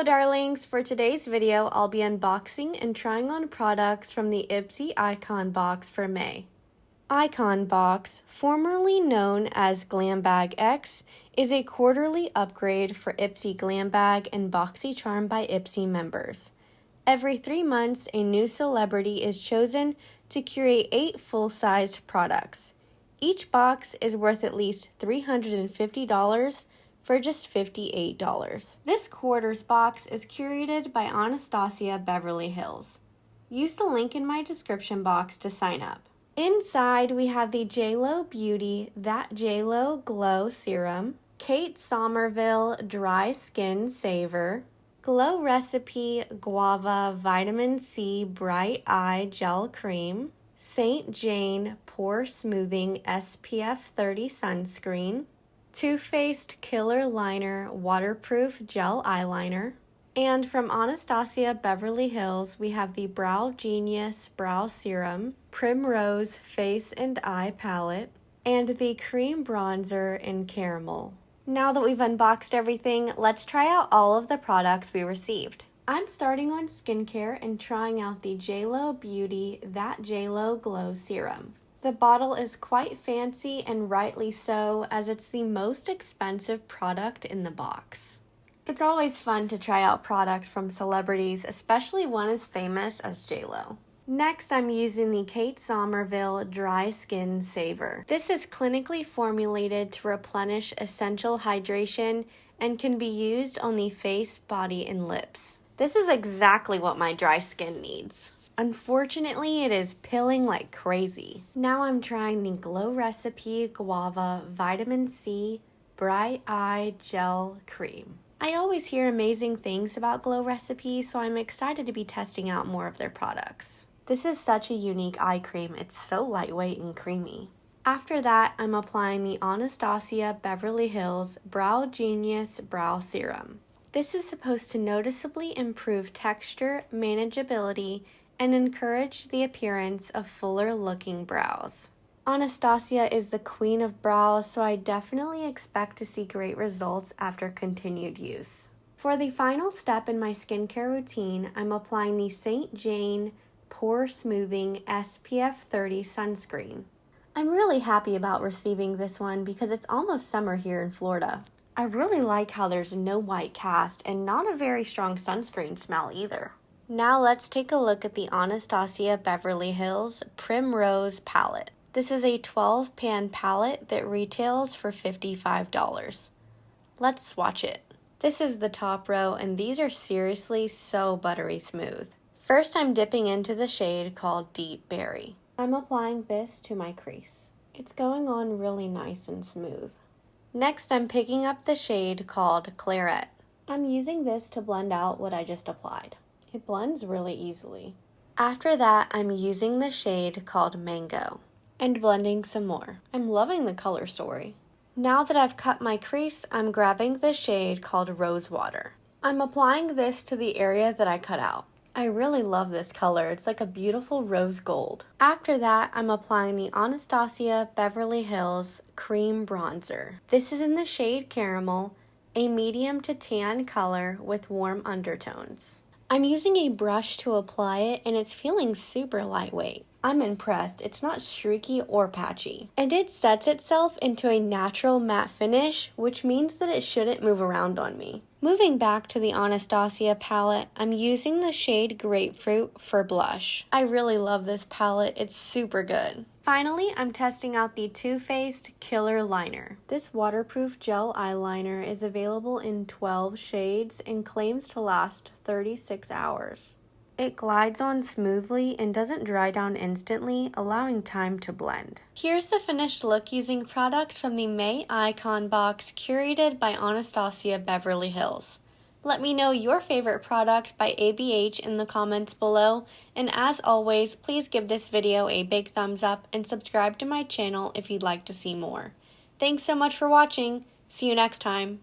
Hello darlings, for today's video I'll be unboxing and trying on products from the Ipsy Icon Box for May. Icon Box, formerly known as Glam Bag X, is a quarterly upgrade for Ipsy Glam Bag and Boxycharm by Ipsy members. Every 3 months, a new celebrity is chosen to curate 8 full-sized products. Each box is worth at least $350 for just $58. This quarter's box is curated by Anastasia Beverly Hills. Use the link in my description box to sign up. Inside, we have the Beaute That JLo Glow Serum, Kate Somerville Dry Skin Saver, Glow Recipe Guava Vitamin C Bright Eye Gel Cream, St. Jane Pore Smoothing SPF 30 Sunscreen, Too Faced Killer Liner Waterproof Gel Eyeliner, and from Anastasia Beverly Hills, we have the Brow Genius Brow Serum, Primrose Face and Eye Palette, and the Cream Bronzer in Caramel. Now that we've unboxed everything, let's try out all of the products we received. I'm starting on skincare and trying out the Beaute That JLo Glow Serum. The bottle is quite fancy, and rightly so, as it's the most expensive product in the box. It's always fun to try out products from celebrities, especially one as famous as JLo. Next, I'm using the Kate Somerville Dry Skin Saver. This is clinically formulated to replenish essential hydration and can be used on the face, body, and lips. This is exactly what my dry skin needs. Unfortunately, it is pilling like crazy. Now I'm trying the Glow Recipe Guava Vitamin C Bright Eye Gel Cream. I always hear amazing things about Glow Recipe, so I'm excited to be testing out more of their products. This is such a unique eye cream. It's so lightweight and creamy. After that, I'm applying the Anastasia Beverly Hills Brow Genius Brow Serum. This is supposed to noticeably improve texture, manageability, and encourage the appearance of fuller looking brows. Anastasia is the queen of brows, so I definitely expect to see great results after continued use. For the final step in my skincare routine, I'm applying the St. Jane Pore Smoothing SPF 30 Sunscreen. I'm really happy about receiving this one because it's almost summer here in Florida. I really like how there's no white cast and not a very strong sunscreen smell either. Now let's take a look at the Anastasia Beverly Hills Primrose palette. This is a 12-pan palette that retails for $55. Let's swatch it. This is the top row, and these are seriously so buttery smooth. First, I'm dipping into the shade called Deep Berry. I'm applying this to my crease. It's going on really nice and smooth. Next, I'm picking up the shade called Claret. I'm using this to blend out what I just applied. It blends really easily. After that, I'm using the shade called Mango and blending some more. I'm loving the color story. Now that I've cut my crease, I'm grabbing the shade called Rose Water. I'm applying this to the area that I cut out. I really love this color. It's like a beautiful rose gold. After that, I'm applying the Anastasia Beverly Hills Cream Bronzer. This is in the shade Caramel, a medium to tan color with warm undertones. I'm using a brush to apply it, and it's feeling super lightweight. I'm impressed. It's not streaky or patchy. And it sets itself into a natural matte finish, which means that it shouldn't move around on me. Moving back to the Anastasia palette, I'm using the shade Grapefruit for blush. I really love this palette. It's super good. Finally, I'm testing out the Too Faced Killer Liner. This waterproof gel eyeliner is available in 12 shades and claims to last 36 hours. It glides on smoothly and doesn't dry down instantly, allowing time to blend. Here's the finished look using products from the May Icon Box curated by Anastasia Beverly Hills. Let me know your favorite product by ABH in the comments below, and as always, please give this video a big thumbs up and subscribe to my channel if you'd like to see more. Thanks so much for watching. See you next time.